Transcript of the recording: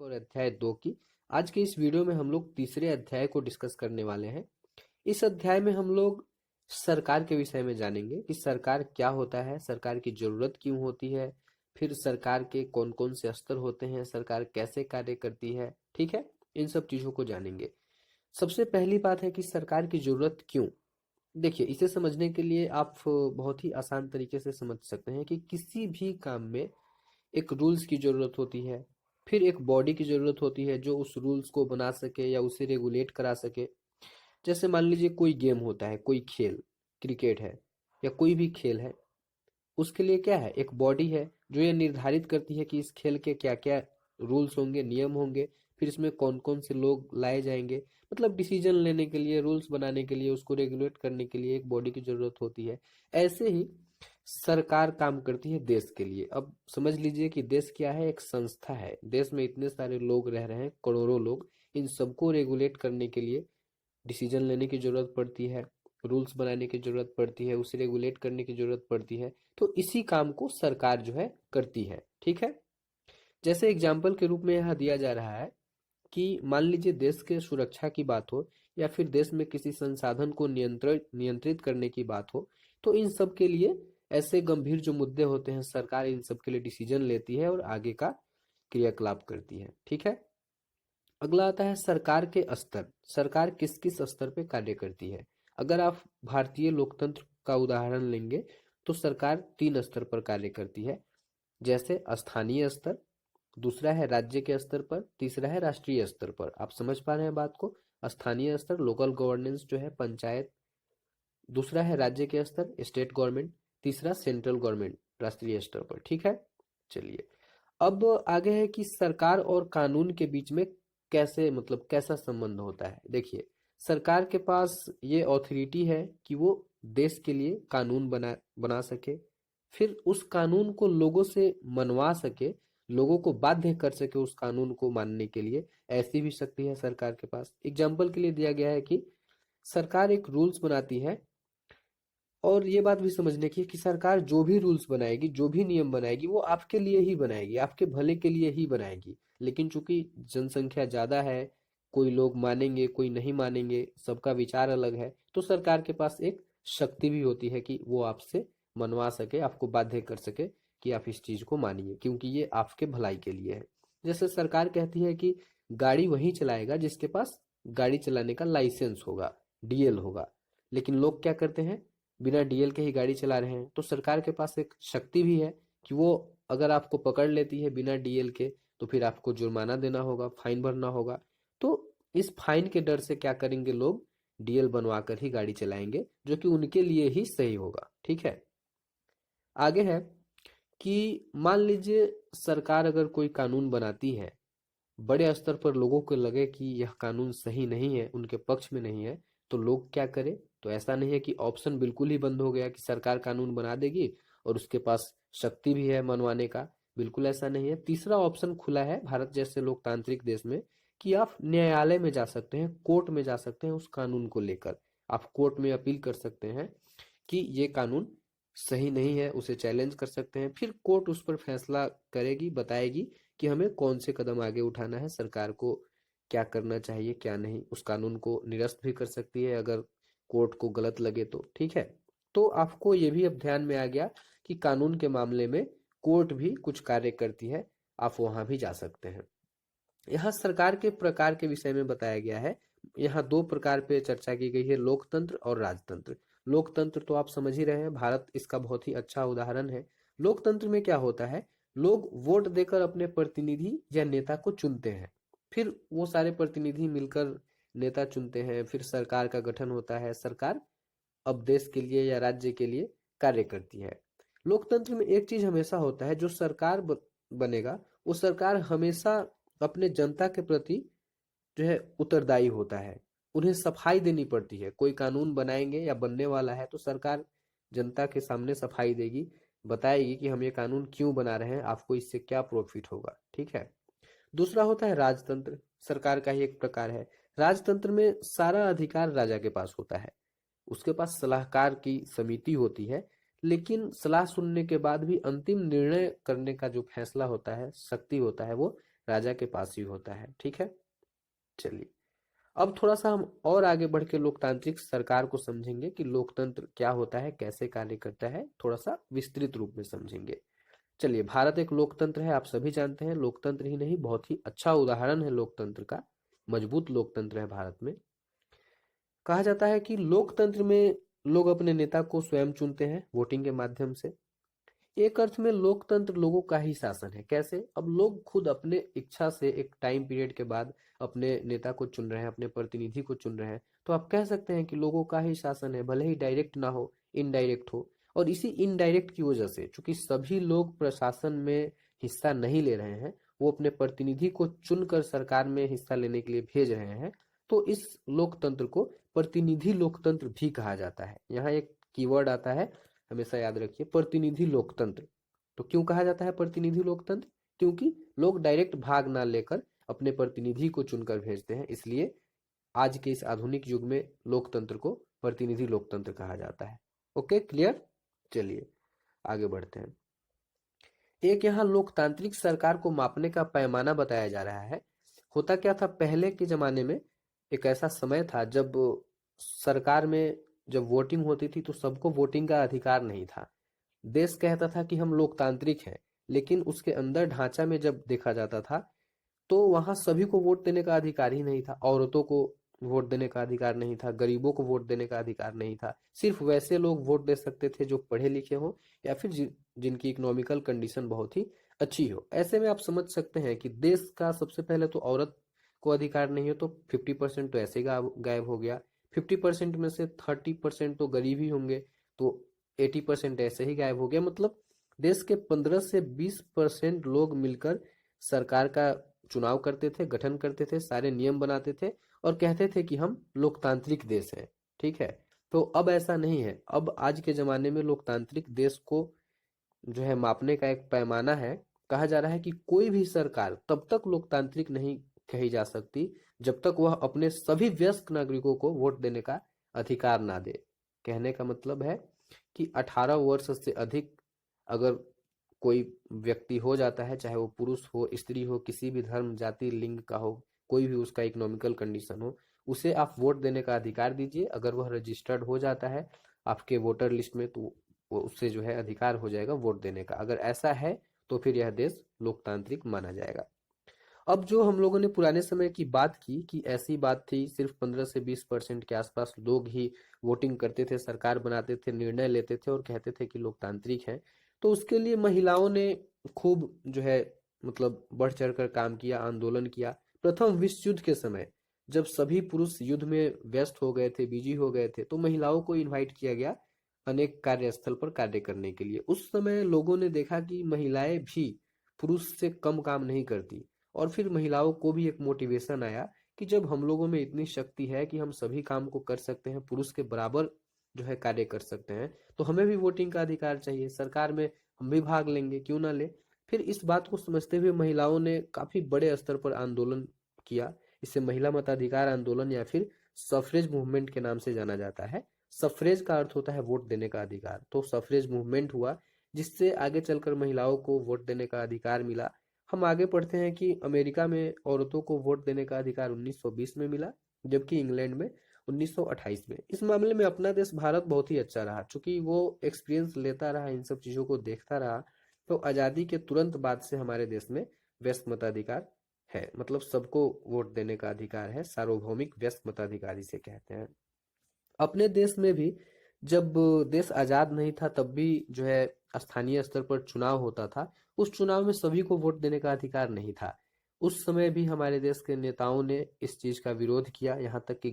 और अध्याय 2 की। आज के इस वीडियो में हम लोग तीसरे अध्याय को डिस्कस करने वाले हैं। इस अध्याय में हम लोग सरकार के विषय में जानेंगे कि सरकार क्या होता है, सरकार की जरूरत क्यों होती है, फिर सरकार के कौन कौन से स्तर होते हैं, सरकार कैसे कार्य करती है। ठीक है, इन सब चीजों को जानेंगे। सबसे पहली बात है कि सरकार की जरूरत क्यों। देखिए, इसे समझने के लिए आप बहुत ही आसान तरीके से समझ सकते हैं कि किसी भी काम में एक रूल्स की जरूरत होती है, फिर एक बॉडी की जरूरत होती है जो उस रूल्स को बना सके या उसे रेगुलेट करा सके। जैसे मान लीजिए कोई गेम होता है, कोई खेल, क्रिकेट है या कोई भी खेल है, उसके लिए क्या है, एक बॉडी है जो ये निर्धारित करती है कि इस खेल के क्या क्या रूल्स होंगे, नियम होंगे, फिर इसमें कौन कौन से लोग लाए जाएंगे। मतलब डिसीजन लेने के लिए, रूल्स बनाने के लिए, उसको रेगुलेट करने के लिए एक बॉडी की जरूरत होती है। ऐसे ही सरकार काम करती है देश के लिए। अब समझ लीजिए कि देश क्या है, एक संस्था है। देश में इतने सारे लोग रह रहे हैं, करोड़ों लोग, इन सबको रेगुलेट करने के लिए डिसीजन लेने की जरूरत पड़ती है, रूल्स बनाने की जरूरत पड़ती है, उसे रेगुलेट करने की जरूरत पड़ती है। तो इसी काम को सरकार जो है करती है। ठीक है, जैसे एग्जाम्पल के रूप में यहाँ दिया जा रहा है कि मान लीजिए देश के सुरक्षा की बात हो या फिर देश में किसी संसाधन को नियंत्रित नियंत्रित करने की बात हो, तो इन सब के लिए ऐसे गंभीर जो मुद्दे होते हैं, सरकार इन सब के लिए डिसीजन लेती है और आगे का क्रियाकलाप करती है। ठीक है, अगला आता है सरकार के स्तर। सरकार किस किस स्तर पे कार्य करती है। अगर आप भारतीय लोकतंत्र का उदाहरण लेंगे तो सरकार 3 स्तर पर कार्य करती है। जैसे स्थानीय स्तर, दूसरा है राज्य के स्तर पर, तीसरा है राष्ट्रीय स्तर पर। आप समझ पा रहे हैं बात को। स्थानीय स्तर लोकल गवर्नेंस जो है, पंचायत, दूसरा है राज्य के स्तर स्टेट गवर्नमेंट, तीसरा सेंट्रल गवर्नमेंट राष्ट्रीय स्तर पर। ठीक है, चलिए अब आगे है कि सरकार और कानून के बीच में कैसे, मतलब कैसा संबंध होता है। देखिए, सरकार के पास ये ऑथोरिटी है कि वो देश के लिए कानून बना सके, फिर उस कानून को लोगों से मनवा सके, लोगों को बाध्य कर सके उस कानून को मानने के लिए। ऐसी भी शक्ति है सरकार के पास। एग्जाम्पल के लिए दिया गया है कि सरकार एक रूल्स बनाती है, और ये बात भी समझने की है कि सरकार जो भी रूल्स बनाएगी, जो भी नियम बनाएगी, वो आपके लिए ही बनाएगी, आपके भले के लिए ही बनाएगी। लेकिन चूंकि जनसंख्या ज्यादा है, कोई लोग मानेंगे, कोई नहीं मानेंगे, सबका विचार अलग है, तो सरकार के पास एक शक्ति भी होती है कि वो आपसे मनवा सके, आपको बाध्य कर सके कि आप इस चीज को मानिए, क्योंकि ये आपके भलाई के लिए है। जैसे सरकार कहती है कि गाड़ी वही चलाएगा जिसके पास गाड़ी चलाने का लाइसेंस होगा, डीएल होगा। लेकिन लोग क्या करते हैं, बिना डीएल के ही गाड़ी चला रहे हैं। तो सरकार के पास एक शक्ति भी है कि वो अगर आपको पकड़ लेती है बिना डीएल के, तो फिर आपको जुर्माना देना होगा, फाइन भरना होगा। तो इस फाइन के डर से क्या करेंगे लोग, डीएल बनवा कर ही गाड़ी चलाएंगे, जो कि उनके लिए ही सही होगा। ठीक है, आगे है कि मान लीजिए सरकार अगर कोई कानून बनाती है, बड़े स्तर पर लोगों को लगे कि यह कानून सही नहीं है, उनके पक्ष में नहीं है, तो लोग क्या करें। तो ऐसा नहीं है कि ऑप्शन बिल्कुल ही बंद हो गया कि सरकार कानून बना देगी और उसके पास शक्ति भी है मनवाने का। बिल्कुल ऐसा नहीं है। तीसरा ऑप्शन खुला है भारत जैसे लोकतांत्रिक देश में कि आप न्यायालय में जा सकते हैं, कोर्ट में जा सकते हैं, उस कानून को लेकर आप कोर्ट में अपील कर सकते हैं कि ये कानून सही नहीं है, उसे चैलेंज कर सकते हैं। फिर कोर्ट उस पर फैसला करेगी, बताएगी कि हमें कौन से कदम आगे उठाना है, सरकार को क्या करना चाहिए क्या नहीं। उस कानून को निरस्त भी कर सकती है अगर कोर्ट को गलत लगे तो। ठीक है, तो आपको ये भी अब ध्यान में आ गया कि कानून के मामले में कोर्ट भी कुछ कार्य करती है, आप वहां भी जा सकते हैं। यहाँ सरकार के प्रकार के विषय में बताया गया है। यहाँ 2 प्रकार पे चर्चा की गई है, लोकतंत्र और राजतंत्र। लोकतंत्र तो आप समझ ही रहे हैं, भारत इसका बहुत ही अच्छा उदाहरण है। लोकतंत्र में क्या होता है, लोग वोट देकर अपने प्रतिनिधि या नेता को चुनते हैं, फिर वो सारे प्रतिनिधि मिलकर नेता चुनते हैं, फिर सरकार का गठन होता है, सरकार अब देश के लिए या राज्य के लिए कार्य करती है। लोकतंत्र में एक चीज हमेशा होता है, जो सरकार बनेगा, वो सरकार हमेशा अपने जनता के प्रति जो है उत्तरदायी होता है। उन्हें सफाई देनी पड़ती है। कोई कानून बनाएंगे या बनने वाला है तो सरकार जनता के सामने सफाई देगी, बताएगी कि हम ये कानून क्यों बना रहे हैं, आपको इससे क्या प्रॉफिट होगा। ठीक है, दूसरा होता है राजतंत्र, सरकार का ही एक प्रकार है। राजतंत्र में सारा अधिकार राजा के पास होता है, उसके पास सलाहकार की समिति होती है, लेकिन सलाह सुनने के बाद भी अंतिम निर्णय करने का जो फैसला होता है, शक्ति होता है, वो राजा के पास ही होता है। ठीक है, चलिए अब थोड़ा सा हम और आगे बढ़ के लोकतांत्रिक सरकार को समझेंगे कि लोकतंत्र क्या होता है, कैसे कार्य करता है, थोड़ा सा विस्तृत रूप में समझेंगे। चलिए, भारत एक लोकतंत्र है, आप सभी जानते हैं। लोकतंत्र ही नहीं, बहुत ही अच्छा उदाहरण है लोकतंत्र का, मजबूत लोकतंत्र है भारत में। कहा जाता है कि लोकतंत्र में लोग अपने नेता को स्वयं चुनते हैं वोटिंग के माध्यम से। एक अर्थ में लोकतंत्र लोगों का ही शासन है। कैसे? अब लोग खुद अपने इच्छा से एक टाइम पीरियड के बाद अपने नेता को चुन रहे हैं, अपने प्रतिनिधि को चुन रहे हैं, तो आप कह सकते हैं कि लोगों का ही शासन है, भले ही डायरेक्ट ना हो, इनडायरेक्ट हो। और इसी इनडायरेक्ट की वजह से, चूंकि सभी लोग प्रशासन में हिस्सा नहीं ले रहे हैं, वो अपने प्रतिनिधि को चुनकर सरकार में हिस्सा लेने के लिए भेज रहे हैं, तो इस लोकतंत्र को प्रतिनिधि लोकतंत्र भी कहा जाता है। यहाँ एक कीवर्ड आता है, हमेशा याद रखिए, प्रतिनिधि लोकतंत्र। तो क्यों कहा जाता है प्रतिनिधि लोकतंत्र? क्योंकि लोग डायरेक्ट भाग ना लेकर अपने प्रतिनिधि को चुनकर भेजते हैं, इसलिए आज के इस आधुनिक युग में लोकतंत्र को प्रतिनिधि लोकतंत्र कहा जाता है। Okay, clear? चलिए आगे बढ़ते हैं। एक यहाँ लोकतांत्रिक सरकार को मापने का पैमाना बताया जा रहा है। होता क्या था, पहले के जमाने में एक ऐसा समय था जब सरकार में जब वोटिंग होती थी तो सबको वोटिंग का अधिकार नहीं था। देश कहता था कि हम लोकतांत्रिक हैं, लेकिन उसके अंदर ढांचा में जब देखा जाता था तो वहां सभी को वोट देने का अधिकार ही नहीं था। औरतों को वोट देने का अधिकार नहीं था, गरीबों को वोट देने का अधिकार नहीं था। सिर्फ वैसे लोग वोट दे सकते थे जो पढ़े लिखे हो या फिर जिनकी इकोनॉमिकल कंडीशन बहुत ही अच्छी हो। ऐसे में आप समझ सकते हैं कि देश का सबसे पहले तो औरत को अधिकार नहीं हो, तो 50% तो ऐसे गायब हो गया। 50% में से 30% तो गरीब ही होंगे, तो 80% ऐसे ही गायब हो गया। मतलब देश के 15 से 20% लोग मिलकर सरकार का चुनाव करते थे, गठन करते थे, सारे नियम बनाते थे और कहते थे कि हम लोकतांत्रिक देश हैं। ठीक है, तो अब ऐसा नहीं है। अब आज के जमाने में लोकतांत्रिक देश को जो है मापने का एक पैमाना है। कहा जा रहा है कि कोई भी सरकार तब तक लोकतांत्रिक नहीं कही जा सकती जब तक वह अपने सभी वयस्क नागरिकों को वोट देने का अधिकार ना दे। कहने का मतलब है कि 18 वर्ष से अधिक अगर कोई व्यक्ति हो जाता है, चाहे वो पुरुष हो, स्त्री हो, किसी भी धर्म, जाति, लिंग का हो, कोई भी उसका इकोनॉमिकल कंडीशन हो, उसे आप वोट देने का अधिकार दीजिए। अगर वह रजिस्टर्ड हो जाता है आपके वोटर लिस्ट में, तो वो उससे जो है अधिकार हो जाएगा वोट देने का। अगर ऐसा है तो फिर यह देश लोकतांत्रिक माना जाएगा। अब जो हम लोगों ने पुराने समय की बात की कि ऐसी बात थी, सिर्फ 15 से 20% के आसपास लोग ही वोटिंग करते थे, सरकार बनाते थे, निर्णय लेते थे और कहते थे कि लोकतांत्रिक है। तो उसके लिए महिलाओं ने खूब जो है मतलब बढ़ चढ़ कर काम किया, आंदोलन किया। प्रथम विश्व युद्ध के समय जब सभी पुरुष युद्ध में व्यस्त हो गए थे, बिजी हो गए थे, तो महिलाओं को इन्वाइट किया गया अनेक कार्यस्थल पर कार्य करने के लिए। उस समय लोगों ने देखा कि महिलाएं भी पुरुष से कम काम नहीं करती, और फिर महिलाओं को भी एक मोटिवेशन आया कि जब हम लोगों में इतनी शक्ति है कि हम सभी काम को कर सकते हैं, पुरुष के बराबर जो है कार्य कर सकते हैं, तो हमें भी वोटिंग का अधिकार चाहिए, सरकार में हम भी भाग लेंगे, क्यों ना ले। फिर इस बात को समझते हुए महिलाओं ने काफी बड़े स्तर पर आंदोलन किया। इसे महिला मताधिकार आंदोलन या फिर सफरेज मूवमेंट के नाम से जाना जाता है। सफरेज का अर्थ होता है वोट देने का अधिकार, तो सफरेज मूवमेंट हुआ जिससे आगे चलकर महिलाओं को वोट देने का अधिकार मिला। हम आगे पढ़ते हैं कि अमेरिका में औरतों को वोट देने का अधिकार 1920 में मिला, जबकि इंग्लैंड में 1928 में। इस मामले में अपना देश भारत बहुत ही अच्छा रहा, चूंकि वो एक्सपीरियंस लेता रहा, इन सब चीजों को देखता रहा। तो आजादी के तुरंत बाद से हमारे देश में व्यस्क मताधिकार है, मतलब सबको वोट देने का अधिकार है, सार्वभौमिक व्यस्क मताधिकार इसे कहते हैं। अपने देश में भी जब देश आजाद नहीं था तब भी जो है स्थानीय स्तर पर चुनाव होता था। उस चुनाव में सभी को वोट देने का अधिकार नहीं था। उस समय भी हमारे देश के नेताओं ने इस चीज का विरोध किया, यहाँ तक कि